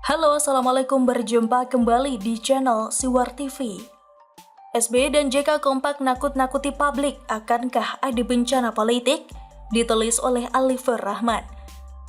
Halo, Assalamualaikum, berjumpa kembali di channel Siwar TV. SBY dan JK kompak nakut-nakuti publik, akankah ada bencana politik? Ditulis oleh Alifur Rahman.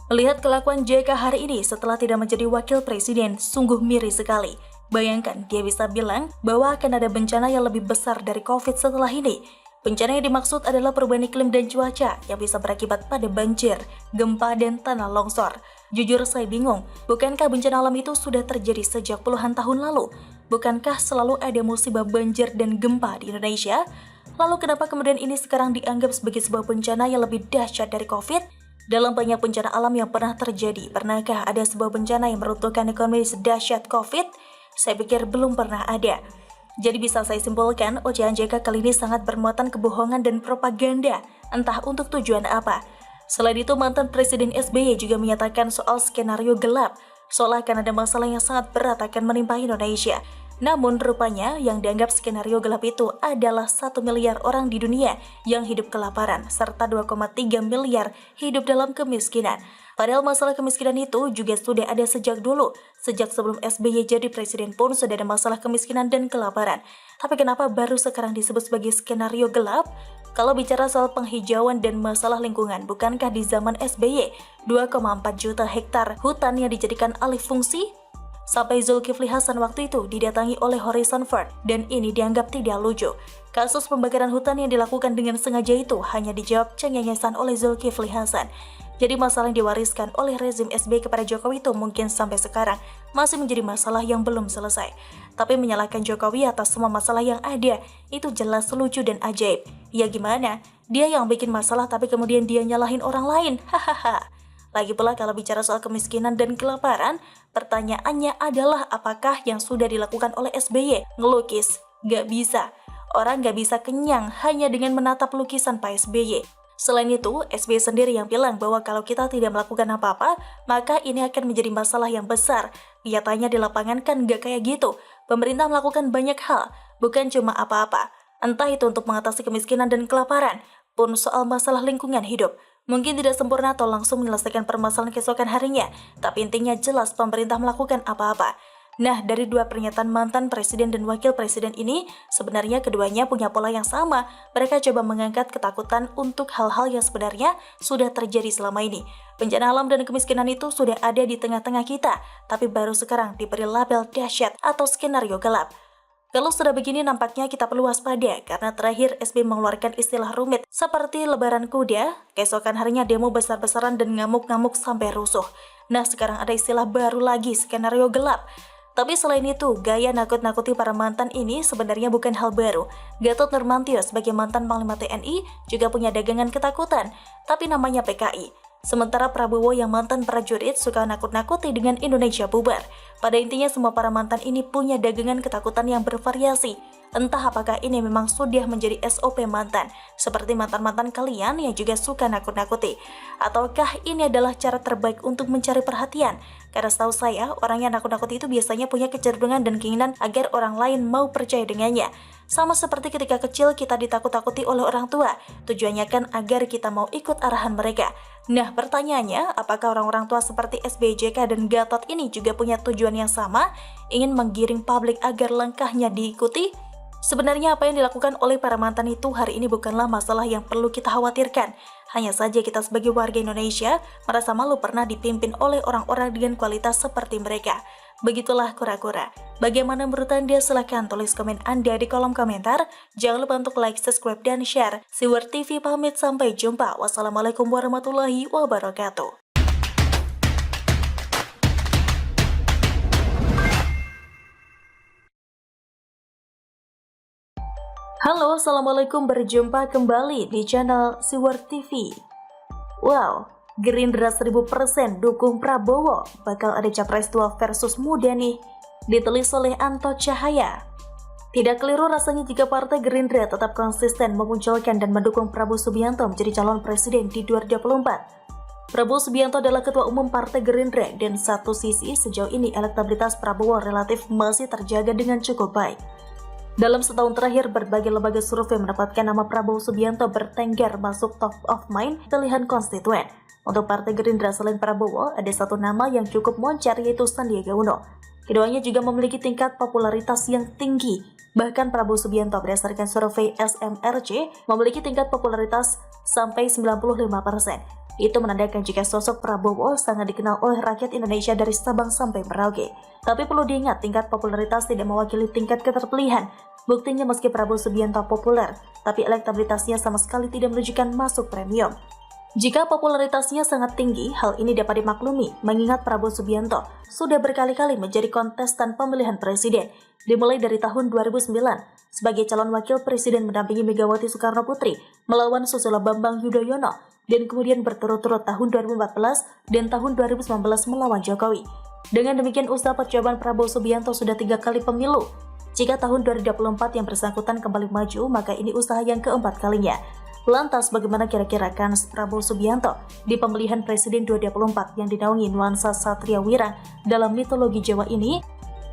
Melihat kelakuan JK hari ini setelah tidak menjadi wakil presiden, sungguh miris sekali. Bayangkan dia bisa bilang bahwa akan ada bencana yang lebih besar dari COVID setelah ini. Bencana yang dimaksud adalah perubahan iklim dan cuaca yang bisa berakibat pada banjir, gempa, dan tanah longsor. Jujur saya bingung, bukankah bencana alam itu sudah terjadi sejak puluhan tahun lalu? Bukankah selalu ada musibah banjir dan gempa di Indonesia? Lalu kenapa kemudian ini sekarang dianggap sebagai sebuah bencana yang lebih dahsyat dari COVID? Dalam banyak bencana alam yang pernah terjadi, pernahkah ada sebuah bencana yang meruntuhkan ekonomi sedahsyat COVID? Saya pikir belum pernah ada. Jadi bisa saya simpulkan, ocehan JK kali ini sangat bermuatan kebohongan dan propaganda, entah untuk tujuan apa. Selain itu, mantan Presiden SBY juga menyatakan soal skenario gelap, seolah akan ada masalah yang sangat berat akan menimpa Indonesia. Namun rupanya yang dianggap skenario gelap itu adalah 1 miliar orang di dunia yang hidup kelaparan, serta 2,3 miliar hidup dalam kemiskinan. Padahal masalah kemiskinan itu juga sudah ada sejak dulu. Sejak sebelum SBY jadi presiden pun sudah ada masalah kemiskinan dan kelaparan. Tapi kenapa baru sekarang disebut sebagai skenario gelap? Kalau bicara soal penghijauan dan masalah lingkungan, bukankah di zaman SBY 2,4 juta hektar hutan yang dijadikan alih fungsi? Sampai Zulkifli Hasan waktu itu didatangi oleh Harrison Ford dan ini dianggap tidak lucu. Kasus pembakaran hutan yang dilakukan dengan sengaja itu hanya dijawab cengengesan oleh Zulkifli Hasan. Jadi masalah yang diwariskan oleh rezim SBY kepada Jokowi itu mungkin sampai sekarang masih menjadi masalah yang belum selesai. Tapi menyalahkan Jokowi atas semua masalah yang ada, itu jelas lucu dan ajaib. Ya gimana? Dia yang bikin masalah tapi kemudian dia nyalahin orang lain, hahaha. Lagi pula kalau bicara soal kemiskinan dan kelaparan, pertanyaannya adalah apakah yang sudah dilakukan oleh SBY? Ngelukis? Gak bisa. Orang gak bisa kenyang hanya dengan menatap lukisan Pak SBY. Selain itu, SBY sendiri yang bilang bahwa kalau kita tidak melakukan apa-apa, maka ini akan menjadi masalah yang besar. Nyatanya di lapangan kan gak kayak gitu. Pemerintah melakukan banyak hal, bukan cuma apa-apa. Entah itu untuk mengatasi kemiskinan dan kelaparan, pun soal masalah lingkungan hidup. Mungkin tidak sempurna atau langsung menyelesaikan permasalahan keesokan harinya, tapi intinya jelas pemerintah melakukan apa-apa. Nah, dari dua pernyataan mantan presiden dan wakil presiden ini, sebenarnya keduanya punya pola yang sama. Mereka coba mengangkat ketakutan untuk hal-hal yang sebenarnya sudah terjadi selama ini. Bencana alam dan kemiskinan itu sudah ada di tengah-tengah kita, tapi baru sekarang diberi label dahsyat atau skenario gelap. Kalau sudah begini nampaknya kita perlu waspada karena terakhir SBY mengeluarkan istilah rumit seperti lebaran kuda, keesokan harinya demo besar-besaran dan ngamuk-ngamuk sampai rusuh. Nah, sekarang ada istilah baru lagi, skenario gelap. Tapi selain itu, gaya nakut-nakuti para mantan ini sebenarnya bukan hal baru. Gatot Nurmantio sebagai mantan Panglima TNI juga punya dagangan ketakutan, tapi namanya PKI. Sementara Prabowo yang mantan prajurit suka nakut-nakuti dengan Indonesia bubar. Pada intinya semua para mantan ini punya dagangan ketakutan yang bervariasi. Entah apakah ini memang sudah menjadi SOP mantan, seperti mantan-mantan kalian yang juga suka nakut-nakuti. Ataukah ini adalah cara terbaik untuk mencari perhatian? Karena setahu saya, orang yang nakut-nakuti itu biasanya punya kecenderungan dan keinginan agar orang lain mau percaya dengannya. Sama seperti ketika kecil kita ditakut-takuti oleh orang tua, tujuannya kan agar kita mau ikut arahan mereka. Nah, pertanyaannya, apakah orang-orang tua seperti SBY, JK, dan Gatot ini juga punya tujuan yang sama, ingin menggiring publik agar langkahnya diikuti? Sebenarnya apa yang dilakukan oleh para mantan itu hari ini bukanlah masalah yang perlu kita khawatirkan. Hanya saja kita sebagai warga Indonesia merasa malu pernah dipimpin oleh orang-orang dengan kualitas seperti mereka. Begitulah kura-kura. Bagaimana menurut Anda? Silahkan tulis komen Anda di kolom komentar. Jangan lupa untuk like, subscribe, dan share. Siwar TV pamit, sampai jumpa. Wassalamualaikum warahmatullahi wabarakatuh. Halo, Assalamualaikum, berjumpa kembali di channel Siwar TV. Wow, Gerindra 1000% dukung Prabowo, bakal ada capres tua versus muda nih, ditulis oleh Anto Cahaya. Tidak keliru rasanya jika Partai Gerindra tetap konsisten memunculkan dan mendukung Prabowo Subianto menjadi calon presiden di 2024. Prabowo Subianto adalah Ketua Umum Partai Gerindra dan satu sisi sejauh ini elektabilitas Prabowo relatif masih terjaga dengan cukup baik. Dalam setahun terakhir, berbagai lembaga survei mendapatkan nama Prabowo Subianto bertengger masuk top of mind pilihan konstituen. Untuk Partai Gerindra selain Prabowo, ada satu nama yang cukup moncer yaitu Sandiaga Uno. Keduanya juga memiliki tingkat popularitas yang tinggi. Bahkan Prabowo Subianto berdasarkan survei SMRC memiliki tingkat popularitas sampai 95%. Itu menandakan jika sosok Prabowo sangat dikenal oleh rakyat Indonesia dari Sabang sampai Merauke. Tapi perlu diingat, tingkat popularitas tidak mewakili tingkat keterpilihan. Buktinya meski Prabowo Subianto populer, tapi elektabilitasnya sama sekali tidak menunjukkan masuk premium. Jika popularitasnya sangat tinggi, hal ini dapat dimaklumi mengingat Prabowo Subianto sudah berkali-kali menjadi kontestan pemilihan presiden, dimulai dari tahun 2009 sebagai calon wakil presiden mendampingi Megawati Soekarno Putri melawan Susilo Bambang Yudhoyono, dan kemudian berturut-turut tahun 2014 dan tahun 2019 melawan Jokowi. Dengan demikian, usaha percobaan Prabowo Subianto sudah 3 kali pemilu. Jika tahun 2024 yang bersangkutan kembali maju, maka ini usaha yang keempat kalinya. Lantas bagaimana kira-kira kans Prabowo Subianto di pemilihan presiden 2024 yang dinaungi nuansa Satria Wira dalam mitologi Jawa ini?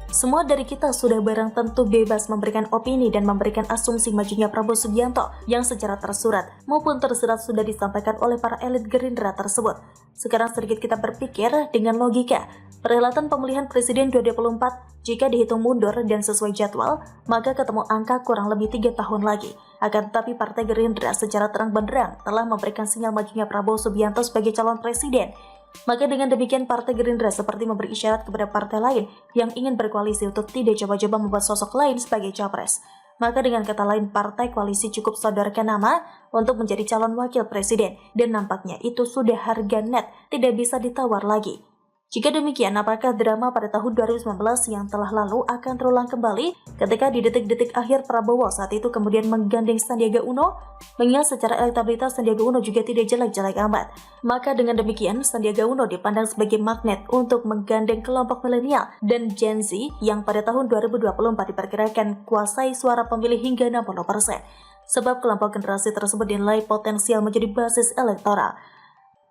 Semua dari kita sudah barang tentu bebas memberikan opini dan memberikan asumsi majunya Prabowo Subianto yang secara tersurat maupun tersirat sudah disampaikan oleh para elit Gerindra tersebut. Sekarang sedikit kita berpikir dengan logika. Perhelatan pemilihan presiden 2024 jika dihitung mundur dan sesuai jadwal, maka ketemu angka kurang lebih 3 tahun lagi. Akan tetapi Partai Gerindra secara terang benderang telah memberikan sinyal majunya Prabowo Subianto sebagai calon presiden. Maka dengan demikian Partai Gerindra seperti memberi isyarat kepada partai lain yang ingin berkoalisi untuk tidak coba-coba membuat sosok lain sebagai capres. Maka dengan kata lain, partai koalisi cukup sodorkan nama untuk menjadi calon wakil presiden, dan nampaknya itu sudah harga net, tidak bisa ditawar lagi. Jika demikian, apakah drama pada tahun 2019 yang telah lalu akan terulang kembali ketika di detik-detik akhir Prabowo saat itu kemudian menggandeng Sandiaga Uno? Mengingat secara elektabilitas Sandiaga Uno juga tidak jelek-jelek amat. Maka dengan demikian, Sandiaga Uno dipandang sebagai magnet untuk menggandeng kelompok milenial dan Gen Z yang pada tahun 2024 diperkirakan kuasai suara pemilih hingga 60%. Sebab kelompok generasi tersebut dinilai potensial menjadi basis elektoral.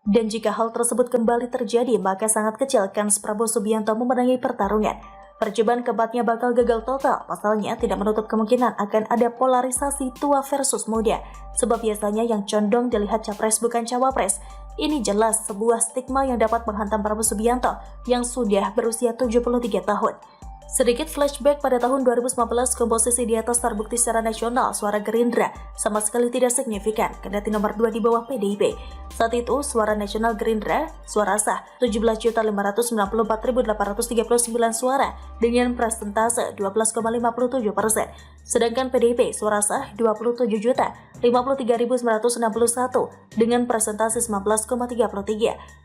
Dan jika hal tersebut kembali terjadi, maka sangat kecil kans Prabowo Subianto memenangi pertarungan. Percobaan keempatnya bakal gagal total, pasalnya tidak menutup kemungkinan akan ada polarisasi tua versus muda. Sebab biasanya yang condong dilihat capres bukan cawapres. Ini jelas sebuah stigma yang dapat menghantam Prabowo Subianto yang sudah berusia 73 tahun. Sedikit flashback pada tahun 2015, komposisi di atas terbukti secara nasional suara Gerindra sama sekali tidak signifikan, kendati nomor 2 di bawah PDIP. Saat itu, suara nasional Gerindra, suara sah 17.594.839 suara dengan persentase 12,57%. Sedangkan PDIP suara sah 27.053.961 dengan persentase 19,33%.